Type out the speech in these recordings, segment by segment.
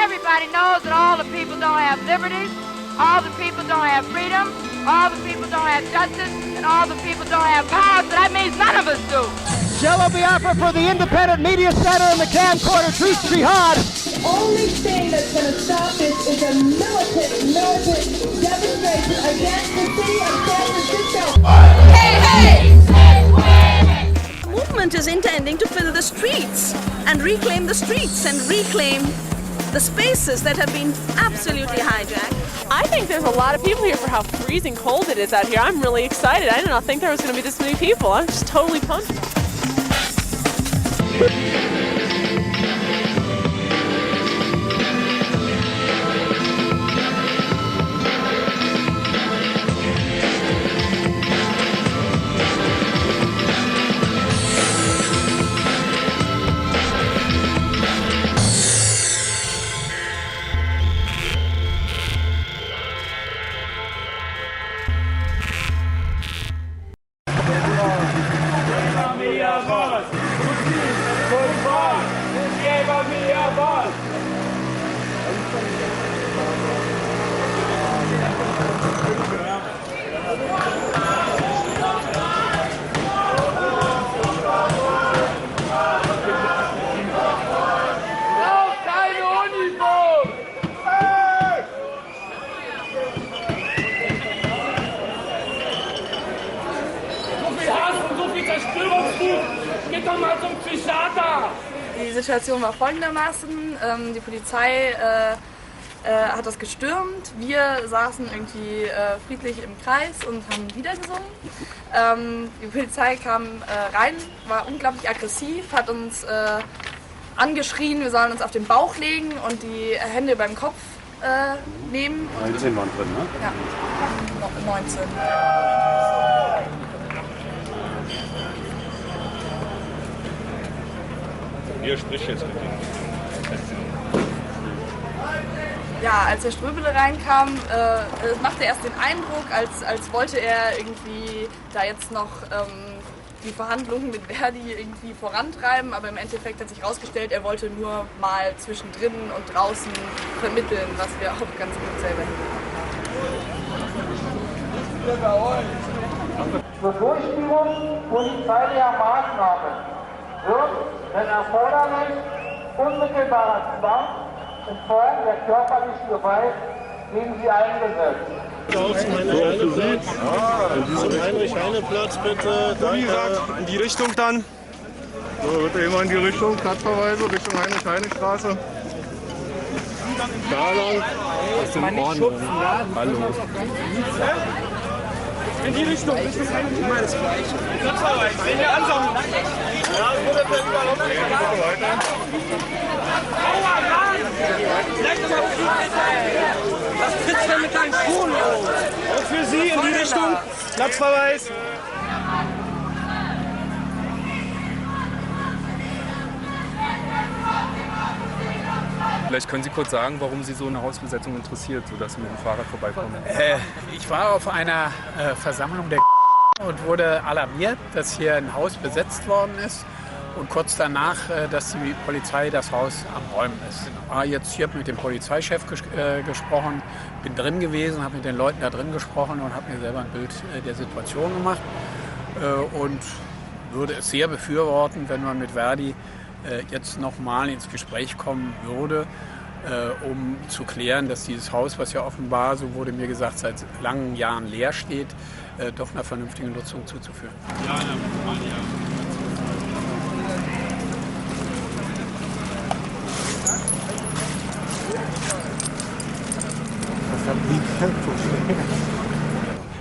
everybody knows that all the people don't have liberties, all the people don't have freedom, all the people don't have justice, and all the people don't have power, so that means none of us do. Jello Biafra for the Independent Media Center and the Camcorder Truth Jihad. The only thing that's going to stop this is a militant demonstration against the city of San Francisco. Hey, hey! The movement is intending to fill the streets and reclaim the streets and reclaim the spaces that have been absolutely hijacked. I think there's a lot of people here for how freezing cold it is out here. I'm really excited. I did not think there was going to be this many people. I'm just totally pumped. Die Situation war folgendermaßen, die Polizei hat das gestürmt, wir saßen irgendwie friedlich im Kreis und haben Lieder gesungen. Die Polizei kam rein, war unglaublich aggressiv, hat uns angeschrien, wir sollen uns auf den Bauch legen und die Hände über den Kopf nehmen. 19 waren drin, ne? Ja, 19. Ihr spricht jetzt mit ihm. Ja, als der Ströbele reinkam, es machte erst den Eindruck, als wollte er irgendwie da jetzt noch die Verhandlungen mit Verdi irgendwie vorantreiben, aber im Endeffekt hat sich herausgestellt, er wollte nur mal zwischendrin und draußen vermitteln, was wir auch ganz gut selber hinbekommen. Zur Durchführung polizeilicher Maßnahmen wird, wenn erforderlich, unmittelbarer Zwang in Form der körperlichen Gewalt gegen sie eingesetzt. Zum Heinrich-Heine-Platz bitte. Wie gesagt, in die Richtung dann. So, bitte immer in die Richtung, Platzverweise, Richtung Heinrich-Heine-Straße. Da lang. Das ist in Ordnung. Hallo. In die Richtung, immer das Gleiche. Platzverweis, wenn wir ansammeln. Ja, das wurde jetzt überall weiter. Was trittst du denn mit deinen Schuhen los? Auch für Sie in die Richtung. Platzverweis. Vielleicht können Sie kurz sagen, warum Sie so eine Hausbesetzung interessiert, sodass Sie mit dem Fahrrad vorbeikommen. Ich war auf einer Versammlung der und wurde alarmiert, dass hier ein Haus besetzt worden ist. Und kurz danach, dass die Polizei das Haus am Räumen ist. Jetzt hier mit dem Polizeichef gesprochen, bin drin gewesen, habe mit den Leuten da drin gesprochen und habe mir selber ein Bild der Situation gemacht. Und würde es sehr befürworten, wenn man mit Verdi jetzt nochmal ins Gespräch kommen würde, um zu klären, dass dieses Haus, was ja offenbar, so wurde mir gesagt, seit langen Jahren leer steht, doch einer vernünftigen Nutzung zuzuführen. Ja.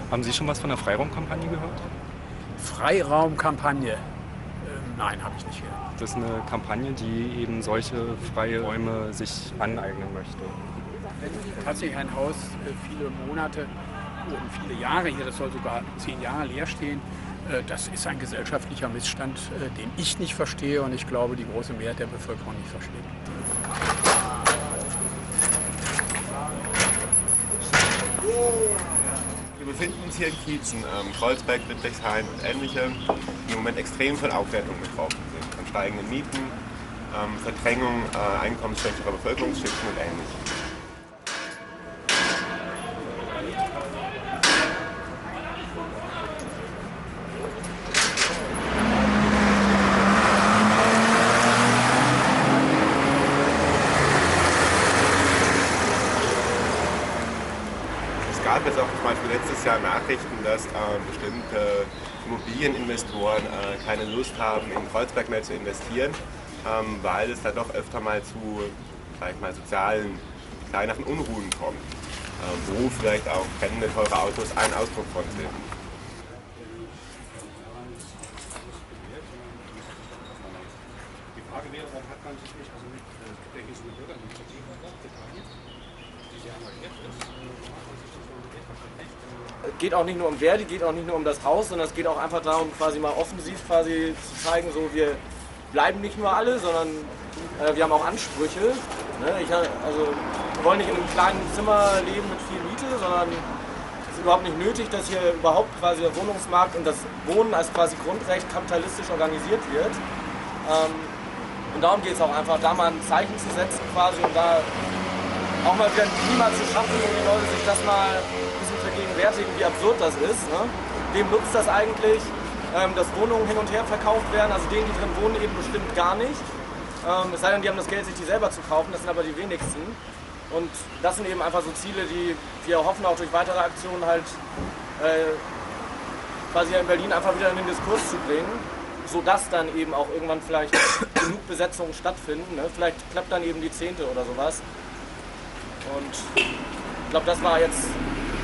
Haben Sie schon was von der Freiraumkampagne gehört? Freiraumkampagne? Nein, habe ich nicht gehört. Das ist eine Kampagne, die eben solche freie Räume sich aneignen möchte. Wenn tatsächlich ein Haus viele Monate und viele Jahre hier, das soll sogar 10 Jahre leer stehen, das ist ein gesellschaftlicher Missstand, den ich nicht verstehe und ich glaube, die große Mehrheit der Bevölkerung nicht versteht. Wir befinden uns hier in Kiezen, Kreuzberg, Friedrichshain und ähnliche, die im Moment extrem von Aufwertung betroffen sind. Von steigenden Mieten, Verdrängung einkommensschwächerer Bevölkerungsschichten und ähnlichem. Es gab jetzt auch zum Beispiel letztes Jahr Nachrichten, dass bestimmte Immobilieninvestoren keine Lust haben, in Kreuzberg mehr zu investieren, weil es da doch öfter mal zu, sag ich mal, sozialen, kleineren Unruhen kommt, wo vielleicht auch brennende, teure Autos ein Ausdruck von sind. Die Frage wäre, warum hat man sich nicht, also es gibt ja hier so eine Bürgerinitiative beteiligt, die sehr engagiert ist. Es geht auch nicht nur um Verdi, geht auch nicht nur um das Haus, sondern es geht auch einfach darum, quasi mal offensiv quasi zu zeigen, so wir bleiben nicht nur alle, sondern wir haben auch Ansprüche. Ne? Wir wollen nicht in einem kleinen Zimmer leben mit viel Miete, sondern es ist überhaupt nicht nötig, dass hier überhaupt quasi der Wohnungsmarkt und das Wohnen als quasi Grundrecht kapitalistisch organisiert wird. Und darum geht es auch einfach, da mal ein Zeichen zu setzen quasi und da auch mal wieder ein Klima zu schaffen, wo die Leute sich das mal ein bisschen vergegenwärtigen, wie absurd das ist. Ne? Wem nutzt das eigentlich, dass Wohnungen hin und her verkauft werden, also denen, die drin wohnen, eben bestimmt gar nicht. Es sei denn, die haben das Geld, sich die selber zu kaufen, das sind aber die wenigsten. Und das sind eben einfach so Ziele, die wir hoffen, auch durch weitere Aktionen halt quasi in Berlin einfach wieder in den Diskurs zu bringen, sodass dann eben auch irgendwann vielleicht genug Besetzungen stattfinden. Ne? Vielleicht klappt dann eben die 10. oder sowas. Und ich glaube, das war jetzt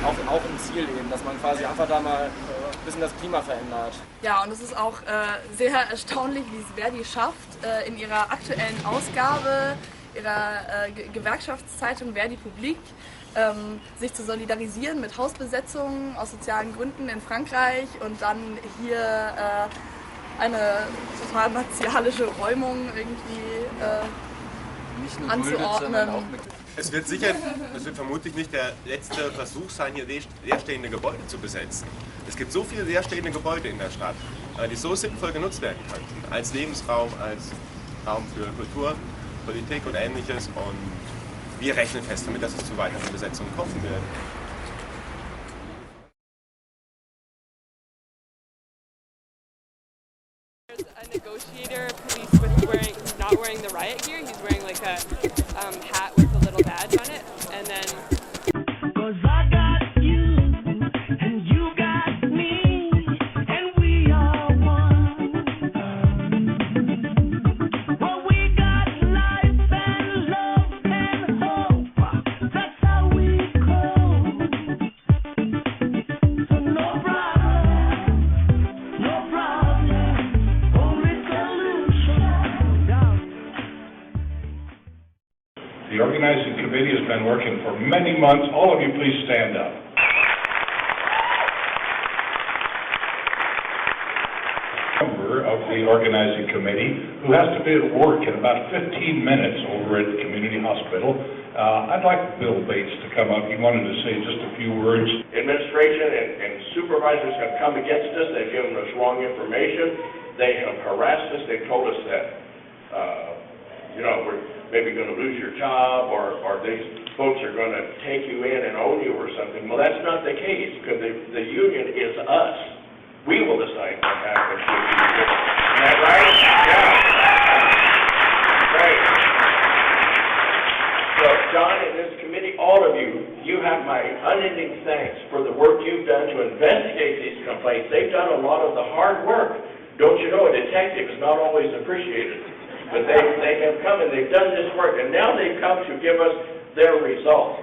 auch ein Ziel eben, dass man quasi einfach da mal ein bisschen das Klima verändert. Ja, und es ist auch sehr erstaunlich, wie es Verdi schafft, in ihrer aktuellen Ausgabe ihrer Gewerkschaftszeitung Verdi Publik sich zu solidarisieren mit Hausbesetzungen aus sozialen Gründen in Frankreich und dann hier eine total martialische Räumung irgendwie anzuordnen. Es wird vermutlich nicht der letzte Versuch sein, hier leerstehende Gebäude zu besetzen. Es gibt so viele leerstehende Gebäude in der Stadt, die so sinnvoll genutzt werden könnten, als Lebensraum, als Raum für Kultur, Politik und Ähnliches. Und wir rechnen fest damit, dass es zu weiteren Besetzungen kommen wird. A negotiator, police with not wearing the riot gear. He's wearing like a hat with a little badge on it, and then. 'Cause I got you and you got me and we are one. Well, we got life and love and hope. That's how we go. So no problem, no problem. The organizing committee has been working for many months. All of you, please stand up. Member of the organizing committee who has to be at work in about 15 minutes over at the community hospital. I'd like Bill Bates to come up. He wanted to say just a few words. Administration and supervisors have come against us. They've given us wrong information. They have harassed us. They've told us that, we're maybe going to lose your job or these folks are going to take you in and own you or something. Well, that's not the case because the union is us. We will decide what happens. Isn't that right? Yeah. Right. So, John and this committee, all of you, you have my unending thanks for the work you've done to investigate these complaints. They've done a lot of the hard work. Don't you know, a detective is not always appreciated. But they have come and they've done this work, and now they've come to give us their result.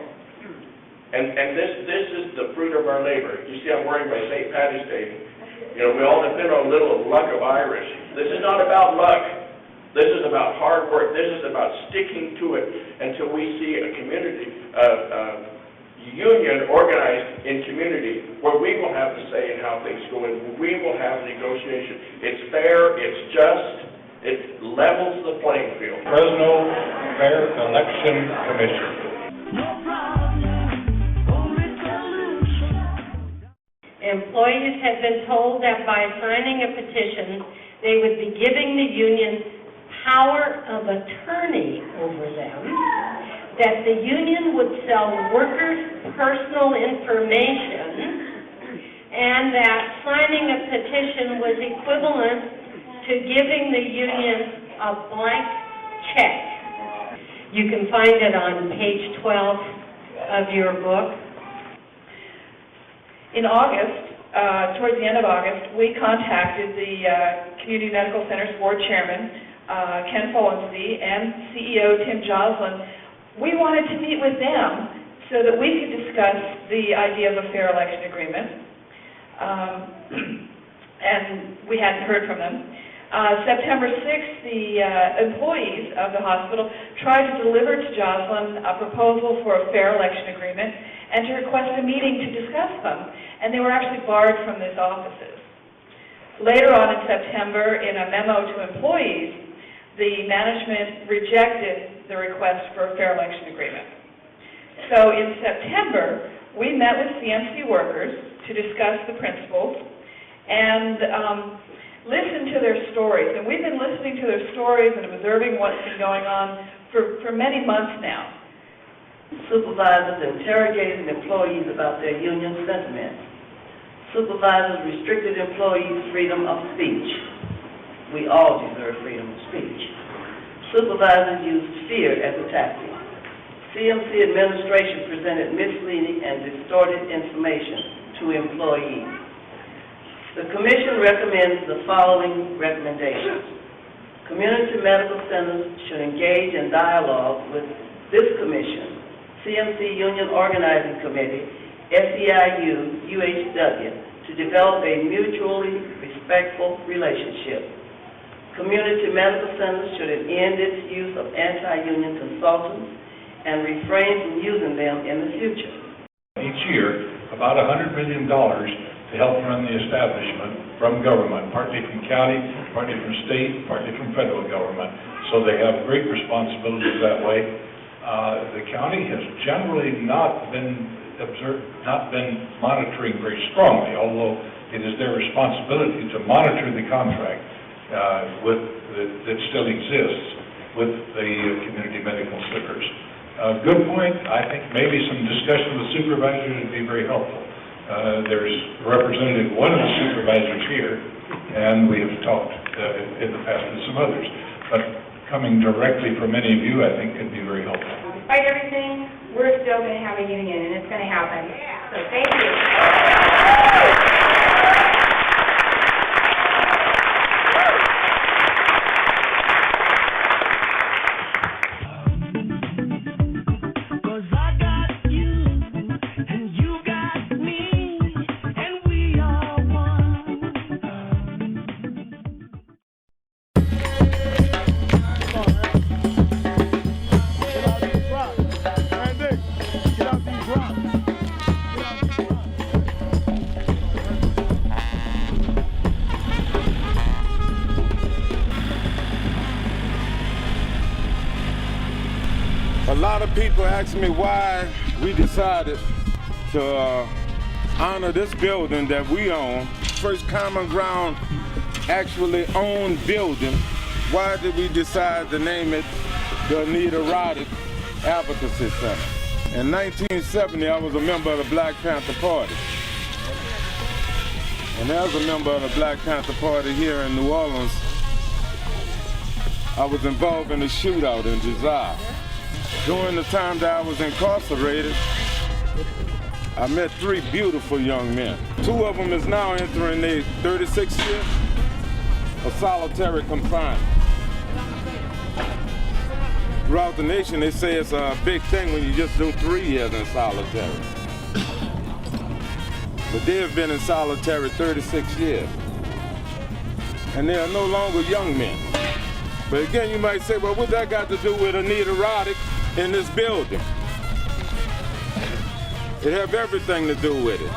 And this is the fruit of our labor. You see, I'm wearing my St. Patty's Day. We all depend on a little luck of Irish. This is not about luck. This is about hard work. This is about sticking to it until we see a community, union organized in community where we will have the say in how things go and we will have negotiation. It's fair, it's just. It levels the playing field. Fresno Fair Election Commission. Employees have been told that by signing a petition, they would be giving the union power of attorney over them, that the union would sell workers' personal information, and that signing a petition was equivalent to giving the union a blank check. You can find it on page 12 of your book. In August, towards the end of August, we contacted the Community Medical Center's board chairman, Ken Folensky, and CEO Tim Joslin. We wanted to meet with them so that we could discuss the idea of a fair election agreement, and we hadn't heard from them. September 6th, the employees of the hospital tried to deliver to Joslin a proposal for a fair election agreement and to request a meeting to discuss them, and they were actually barred from these offices. Later on in September, in a memo to employees, the management rejected the request for a fair election agreement. So in September, we met with CMC workers to discuss the principles and listen to their stories. And we've been listening to their stories and observing what's been going on for many months now. Supervisors interrogated employees about their union sentiments. Supervisors restricted employees' freedom of speech. We all deserve freedom of speech. Supervisors used fear as a tactic. CMC administration presented misleading and distorted information to employees. The Commission recommends the following recommendations. Community medical centers should engage in dialogue with this Commission, CMC Union Organizing Committee, SEIU, UHW, to develop a mutually respectful relationship. Community medical centers should end its use of anti-union consultants and refrain from using them in the future. Each year, about $100 million to help run the establishment from government, partly from county, partly from state, partly from federal government. So they have great responsibilities that way. The county has generally not been monitoring very strongly, although it is their responsibility to monitor the contract that still exists with the community medical centers. Good point. I think maybe some discussion with supervisors would be very helpful. There's a representative, one of the supervisors here, and we have talked in the past with some others. But coming directly from any of you, I think could be very helpful. Despite everything, we're still going to have a union, and it's going to happen. So thank you. A lot of people ask me why we decided to honor this building that we own. First Common Ground actually owned building. Why did we decide to name it the Anita Roddick Advocacy Center? In 1970, I was a member of the Black Panther Party. And as a member of the Black Panther Party here in New Orleans, I was involved in a shootout in Josiah. During the time that I was incarcerated, I met 3 beautiful young men. 2 of them is now entering their 36th year of solitary confinement. Throughout the nation, they say it's a big thing when you just do 3 years in solitary. But they have been in solitary 36 years. And they are no longer young men. But again, you might say, well, what that got to do with Anita Roddick in this building? It have everything to do with it.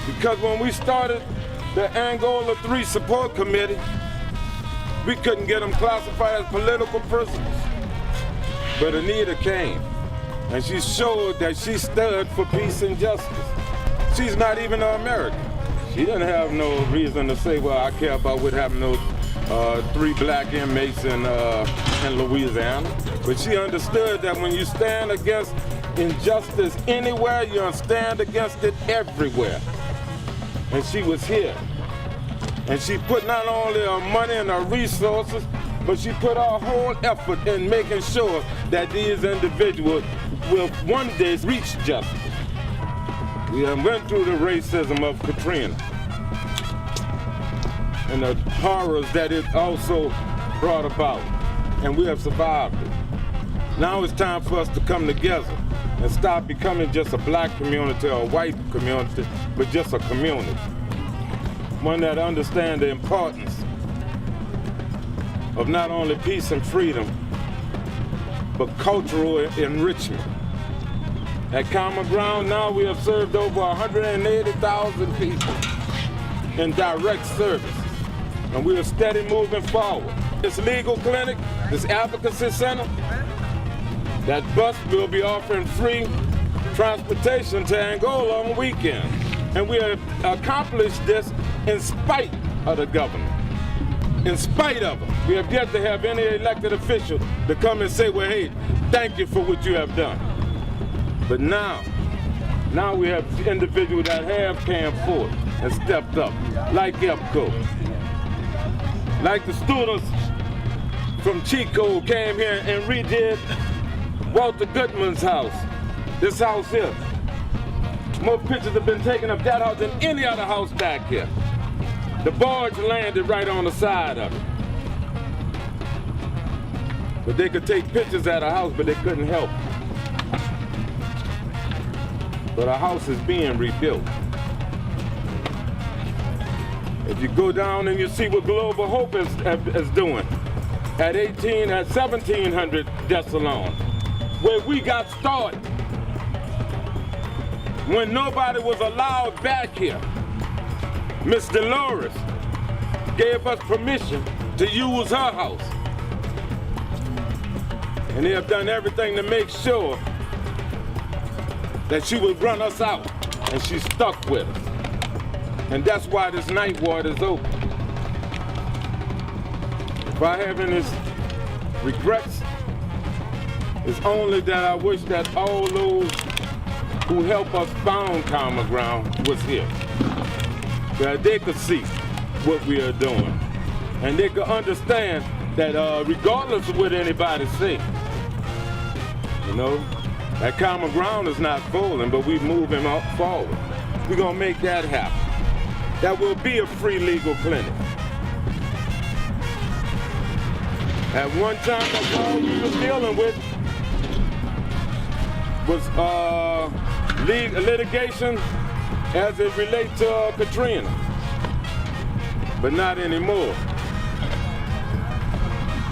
Because when we started the Angola 3 Support Committee, we couldn't get them classified as political prisoners. But Anita came, and she showed that she stood for peace and justice. She's not even an American. She didn't have no reason to say, well, I care about what happened to 3 black inmates in Louisiana. But she understood that when you stand against injustice anywhere, you stand against it everywhere. And she was here. And she put not only her money and her resources, but she put her whole effort in making sure that these individuals will one day reach justice. We went through the racism of Katrina and the horrors that it also brought about, and we have survived it. Now it's time for us to come together and stop becoming just a black community or a white community, but just a community. One that understands the importance of not only peace and freedom, but cultural enrichment. At Common Ground now we have served over 180,000 people in direct service, and we are steady moving forward. This legal clinic, this advocacy center, that bus will be offering free transportation to Angola on weekends. And we have accomplished this in spite of the government. In spite of them. We have yet to have any elected official to come and say, well, hey, thank you for what you have done. But now we have individuals that have came forward and stepped up, like EPCO. Like the students from Chico came here and redid Walter Goodman's house, this house here. More pictures have been taken of that house than any other house back here. The barge landed right on the side of it. But they could take pictures at a house, but they couldn't help. But our house is being rebuilt. If you go down and you see what Global Hope is doing at 1700 Desalon, where we got started, when nobody was allowed back here, Miss Dolores gave us permission to use her house. And they have done everything to make sure that she would run us out, and she stuck with us. And that's why this night ward is open. If I have any regrets, it's only that I wish that all those who helped us found Common Ground was here. That they could see what we are doing. And they could understand that regardless of what anybody say, you know, that Common Ground is not falling, but we're moving forward. We're gonna make that happen. That will be a free legal clinic. At one time, that's all we were dealing with was litigation as it relates to Katrina, but not anymore.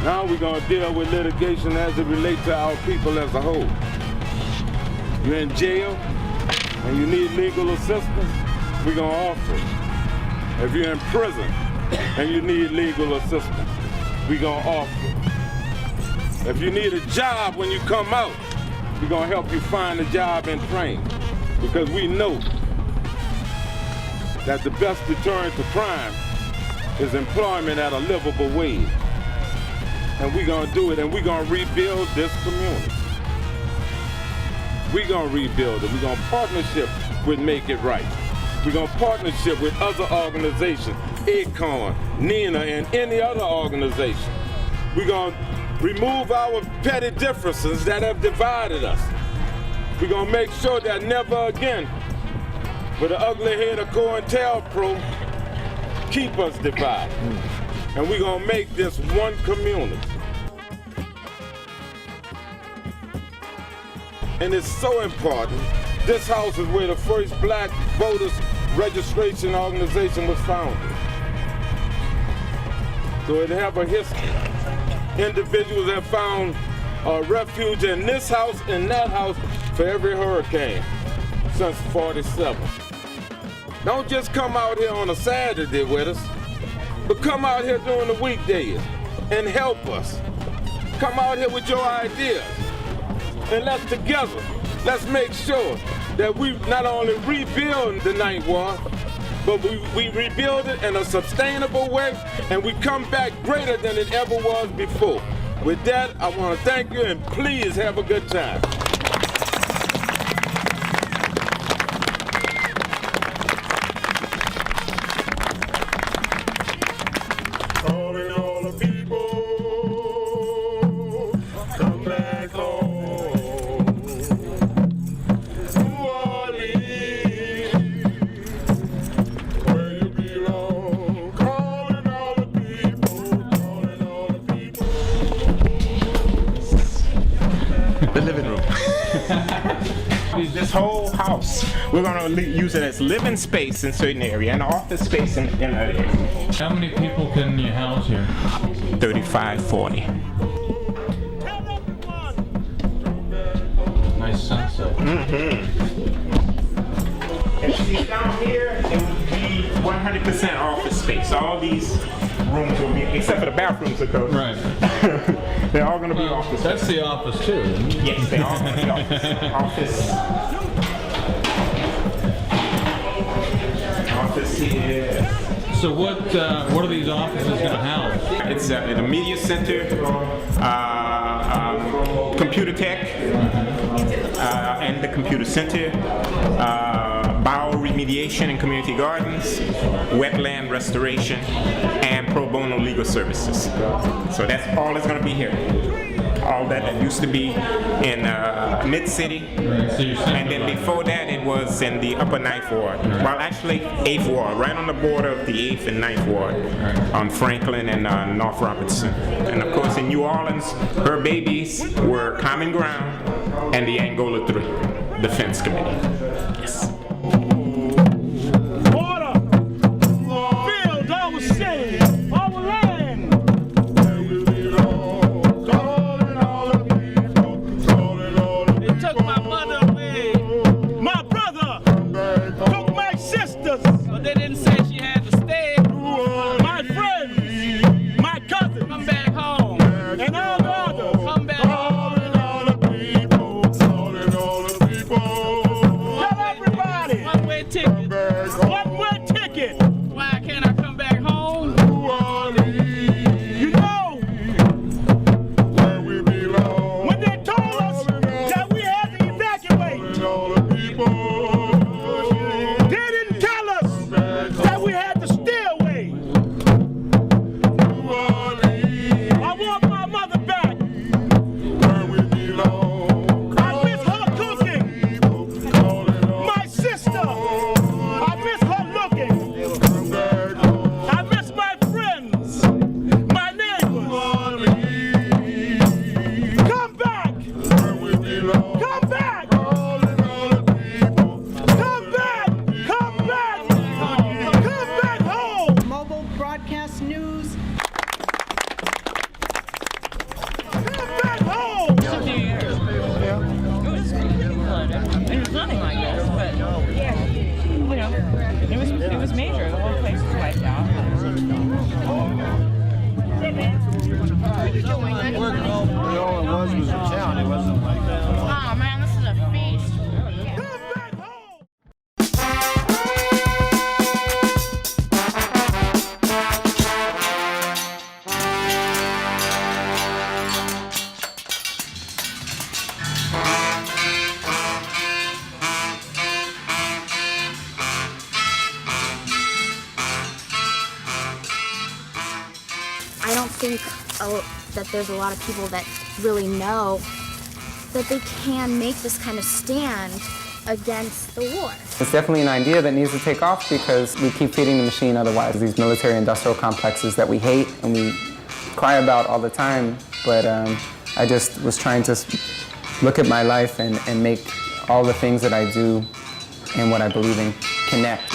Now we're going to deal with litigation as it relates to our people as a whole. You're in jail and you need legal assistance, we're going to offer it. If you're in prison and you need legal assistance, we're going to offer it. If you need a job when you come out, we're going to help you find a job and train, because we know that the best deterrent to crime is employment at a livable wage. And we're going to do it, and we're going to rebuild this community. We're going to rebuild it. We're going to partnership with Make It Right. We're going to partnership with other organizations, ACORN, NINA, and any other organization. We're going to remove our petty differences that have divided us. We're going to make sure that never again will the ugly head of COINTELPRO keep us divided. And we're going to make this one community. And it's so important. This house is where the first black voters registration organization was founded. So it have a history. Individuals have found refuge in this house and that house for every hurricane since '47. Don't just come out here on a Saturday with us, but come out here during the weekdays and help us. Come out here with your ideas. And let's together, let's make sure that we not only rebuild the Ninth Ward, but we rebuild it in a sustainable way, and we come back greater than it ever was before. With that, I want to thank you, and please have a good time. Calling all the people, come back home. New Orleans, where you belong. Calling all the people, calling all the people. The living room. This whole house, we're going to use it as living space in certain area and office space in other areas. How many people can you house here? 35, 40. Nice sunset. And see, down here, it would be 100% office space. All these rooms will be, except for the bathrooms, of course. Right. They're all going to be office. That's the office too, isn't it? Yes, they're all going to be office. Office here. So what are these offices going to house? It's a media center, computer tech, and the computer center, bioremediation and community gardens, wetland restoration, and pro bono legal services. So that's all that's going to be here. All that used to be in Mid-City, and then before that it was in the Upper Ninth Ward. Well, actually 8th Ward, right on the border of the 8th and 9th Ward, on Franklin and North Robertson. And of course in New Orleans, her babies were Common Ground and the Angola 3 Defense Committee. Yes. That there's a lot of people that really know that they can make this kind of stand against the war. It's definitely an idea that needs to take off because we keep feeding the machine otherwise. These military-industrial complexes that we hate and we cry about all the time, but I just was trying to look at my life and make all the things that I do and what I believe in connect.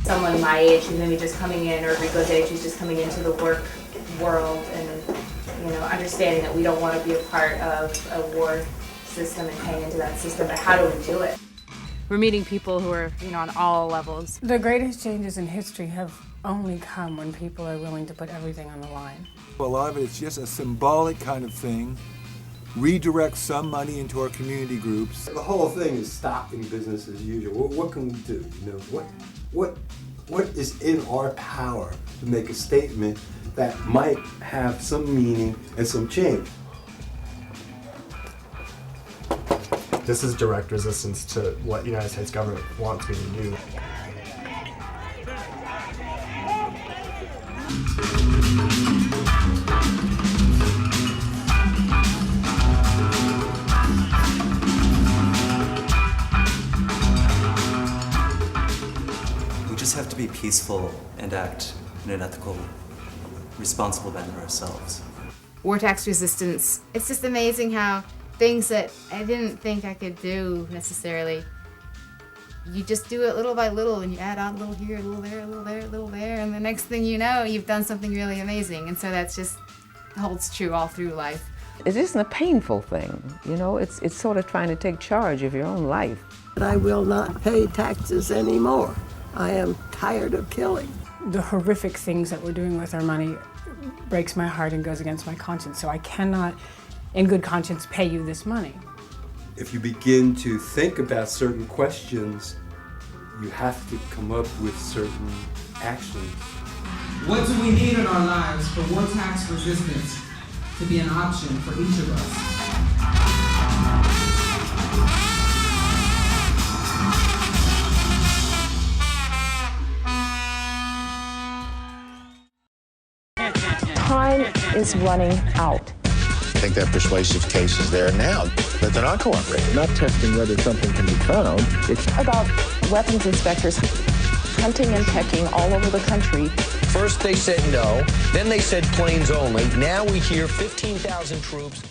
Someone my age who's maybe just coming in, or Rico's age who's just coming into the work world, and understanding that we don't want to be a part of a war system and paying into that system, but how do we do it? We're meeting people who are, on all levels. The greatest changes in history have only come when people are willing to put everything on the line. A lot of it is just a symbolic kind of thing redirect some money into our community groups. The whole thing is stopping business as usual. What can we do? You know, what is in our power to make a statement that might have some meaning and some change? This is direct resistance to what the United States government wants me to do. We just have to be peaceful and act in an ethical, responsible manner ourselves. War tax resistance, it's just amazing how things that I didn't think I could do necessarily, you just do it little by little and you add on a little here, a little there, a little there, a little there, and the next thing you know, you've done something really amazing. And so that's just holds true all through life. It isn't a painful thing, you know, it's sort of trying to take charge of your own life. I will not pay taxes anymore. I am tired of killing. The horrific things that we're doing with our money breaks my heart and goes against my conscience, so I cannot in good conscience pay you this money. If you begin to think about certain questions, you have to come up with certain actions. What do we need in our lives for war tax resistance to be an option for each of us? Time is running out. I think that persuasive case is there now, but they're not cooperating. Not testing whether something can be found. It's about weapons inspectors hunting and pecking all over the country. First they said no, then they said planes only. Now we hear 15,000 troops.